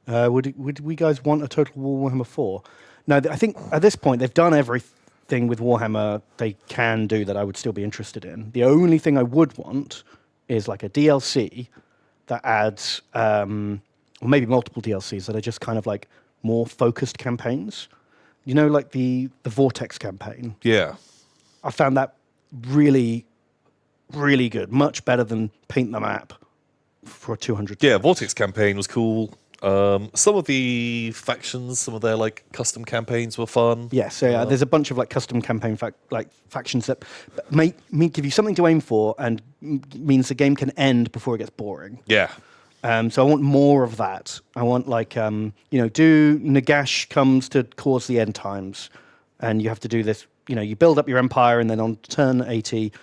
Would we guys want a Total War Warhammer 4? No, I think at this point they've done everything with Warhammer they can do that I would still be interested in. The only thing I would want is like a DLC that adds, or maybe multiple DLCs that are just kind of like more focused campaigns. You know, like the Vortex campaign. Yeah. I found that really, really good. Much better than Paint the Map for 200. Yeah, Vortex campaign was cool. Some of the factions, some of their like custom campaigns were fun. Yeah, so there's a bunch of like custom campaign factions that give you something to aim for and means the game can end before it gets boring. Yeah. So I want more of that. I want like do Nagash comes to cause the end times, and you have to do this. You build up your empire, and then on turn 80,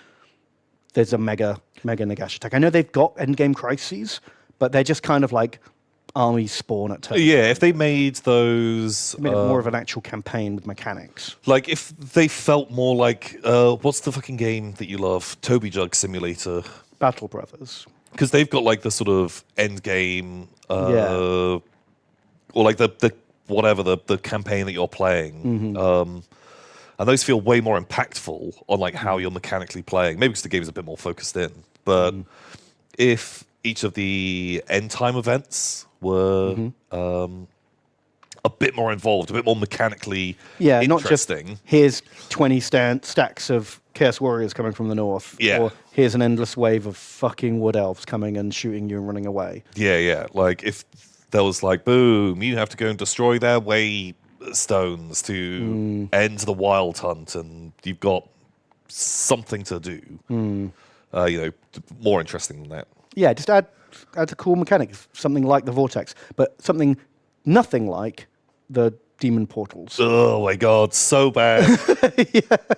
there's a mega Nagash attack. I know they've got endgame crises, but they're just kind of like armies spawn at turn. Yeah, if they made those... Made it more of an actual campaign with mechanics. Like, if they felt more like... what's the fucking game that you love? Toby Jug Simulator. Battle Brothers. Because they've got, like, the sort of end game... Or, like, the campaign that you're playing. Mm-hmm. And those feel way more impactful on, like, how you're mechanically playing. Maybe because the game is a bit more focused in. But if each of the end time events were a bit more involved, a bit more mechanically interesting. Not just here's 20 stacks of Chaos Warriors coming from the north, or here's an endless wave of fucking Wood Elves coming and shooting you and running away. Yeah. Like, if there was like, boom, you have to go and destroy their way stones to end the wild hunt, and you've got something to do. More interesting than that. Yeah, just add a cool mechanic, something like the Vortex, but nothing like the Demon Portals. Oh my god, so bad.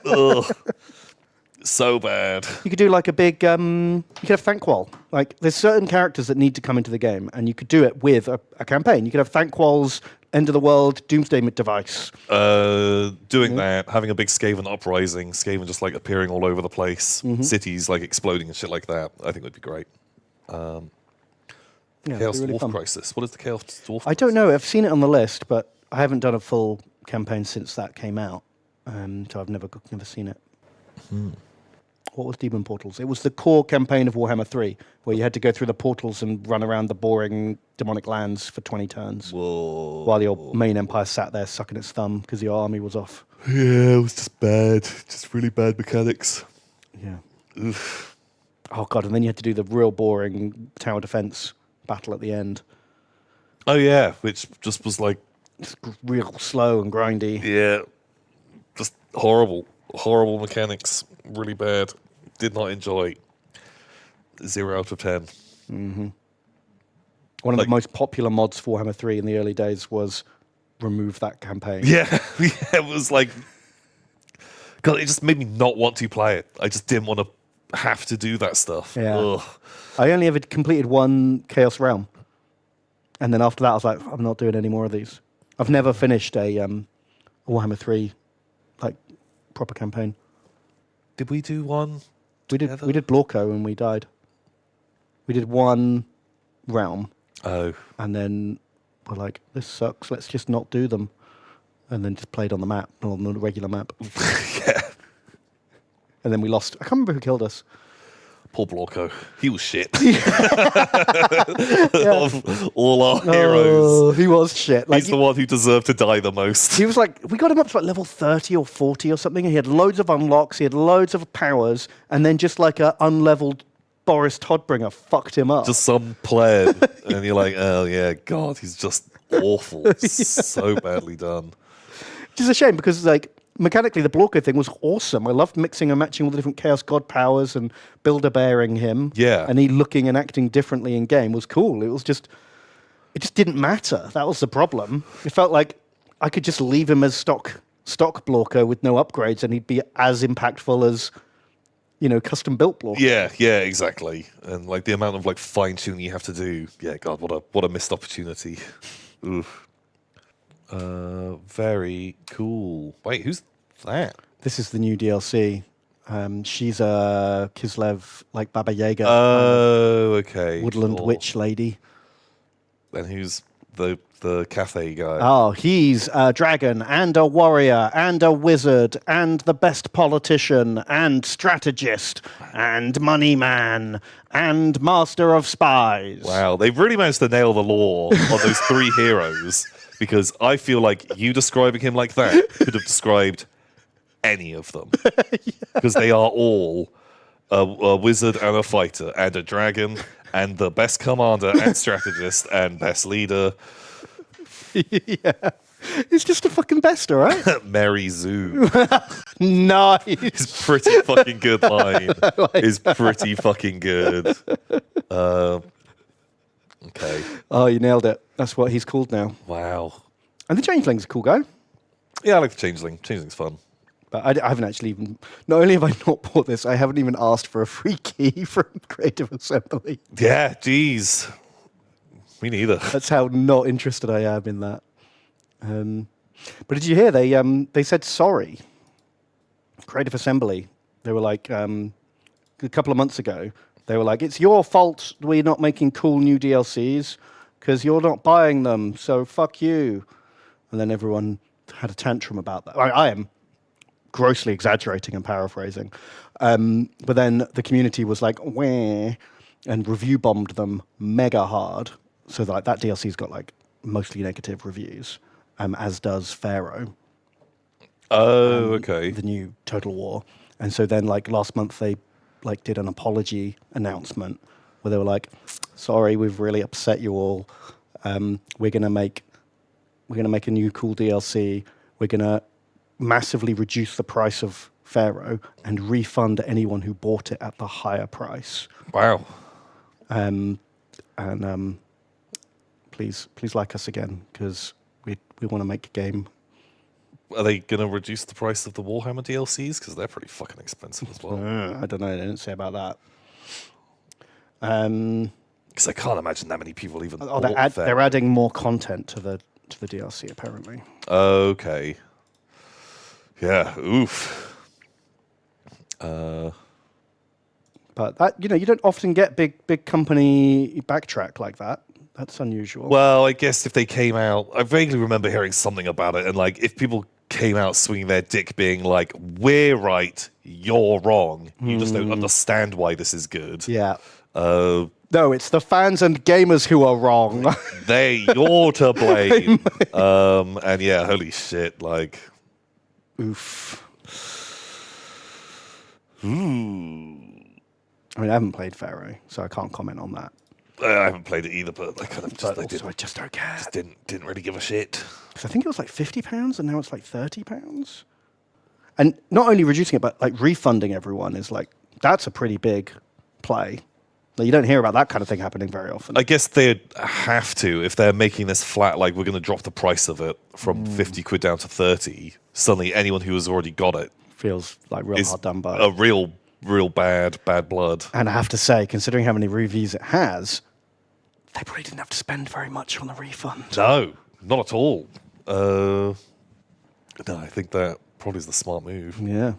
Ugh. So bad. You could do like a big, you could have Thankwall. Like, there's certain characters that need to come into the game, and you could do it with a campaign. You could have Thankwall's End of the World Doomsday device. Doing that, having a big Skaven uprising, Skaven just like appearing all over the place, cities like exploding and shit like that, I think would be great. Chaos really Dwarf fun. Crisis. What is the Chaos Dwarf Crisis? I don't know. I've seen it on the list, but I haven't done a full campaign since that came out, so I've never seen it. What was Demon Portals? It was the core campaign of Warhammer 3, where you had to go through the portals and run around the boring demonic lands for 20 turns. Whoa. While your main empire sat there sucking its thumb because your army was off. Yeah, it was just bad. Just really bad mechanics. Yeah. Oof. Oh, God, and then you had to do the real boring tower defense battle at the end. Oh, yeah, which just was like... It's real slow and grindy. Yeah, just horrible. Horrible mechanics. Really bad. Did not enjoy. 0 out of 10. Mm-hmm. One of the most popular mods for Warhammer 3 in the early days was remove that campaign. Yeah, it was like... God, it just made me not want to play it. I just didn't want to have to do that stuff. Yeah. Ugh. I only ever completed one Chaos Realm. And then after that, I was like, I'm not doing any more of these. I've never finished a Warhammer 3 like proper campaign. Did we do one? We did Blorko and we died. We did one realm. Oh. And then we're like, this sucks, let's just not do them. And then just played on the map, on the regular map. Yeah. And then we lost. I can't remember who killed us. Poor Blorko. He was shit. Of all our heroes. He was shit. Like, He's the one who deserved to die the most. He was like, we got him up to like level 30 or 40 or something. And he had loads of unlocks. He had loads of powers. And then just like a unleveled Boris Todbringer fucked him up. Just some pleb. And you're like, oh yeah, God, he's just awful. So badly done. Which is a shame because like mechanically the Blorko thing was awesome. I loved mixing and matching all the different Chaos God powers and builder-bearing him. Yeah. And he looking and acting differently in game was cool. It just didn't matter. That was the problem. It felt like I could just leave him as stock Blorko with no upgrades and he'd be as impactful as, custom built Blorko. Yeah, exactly. And like the amount of like fine-tuning you have to do. Yeah, God, what a missed opportunity. Oof. Very cool. Wait, who's that? This is the new DLC. She's a Kislev, like Baba Yaga. Oh, okay. Woodland witch lady. And who's the cafe guy. Oh, he's a dragon and a warrior and a wizard and the best politician and strategist and money man and master of spies. Wow, they've really managed to nail the lore on those three heroes, because I feel like you describing him like that could have described any of them. Because they are all a wizard and a fighter and a dragon and the best commander and strategist and best leader. Yeah. He's just a fucking best, all right? Mary Zoo. Nice. It's pretty fucking good line. Is pretty fucking good. Okay. Oh, you nailed it. That's what he's called now. Wow. And the Changeling's a cool guy. Yeah, I like the Changeling. Changeling's fun. But I haven't actually even... Not only have I not bought this, I haven't even asked for a free key from Creative Assembly. Yeah, jeez. Me neither. That's how not interested I am in that. But did you hear they said sorry? Creative Assembly. They were like a couple of months ago. They were like, "It's your fault we're not making cool new DLCs because you're not buying them. So fuck you." And then everyone had a tantrum about that. I am grossly exaggerating and paraphrasing, but then the community was like, "Wah," and review bombed them mega hard. So that DLC's got like mostly negative reviews, as does Pharaoh. Oh, okay. The new Total War. And so then like last month they like did an apology announcement where they were like, "Sorry, we've really upset you all. We're gonna make a new cool DLC. We're gonna massively reduce the price of Pharaoh and refund anyone who bought it at the higher price. Wow. And please like us again because we want to make a game." Are they going to reduce the price of the Warhammer DLCs? Because they're pretty fucking expensive as well. I don't know. They didn't say about that. Because I can't imagine that many people even. They're adding more content to the DLC apparently. Okay. Yeah. Oof. But that you don't often get big company backtrack like that. That's unusual. Well, I guess if they came out, I vaguely remember hearing something about it, and like if people came out swinging their dick, being like, "We're right, you're wrong. You just don't understand why this is good." Yeah. No, it's the fans and gamers who are wrong. You're to blame. And yeah, holy shit, like, Oof. ooh. I mean, I haven't played Pharaoh, so I can't comment on that. I haven't played it either, but I kind of just, I just don't care. just didn't really give a shit. Because I think it was like £50 and now it's like £30. And not only reducing it, but like refunding everyone is like, that's a pretty big play. Like, you don't hear about that kind of thing happening very often. I guess they'd have to, if they're making this flat, like we're going to drop the price of it from 50 quid down to 30. Suddenly anyone who has already got it Feels like real is hard done by. a real bad blood. And I have to say, considering how many reviews it has, they probably didn't have to spend very much on the refund. No, not at all. No, I think that probably is the smart move. Yeah.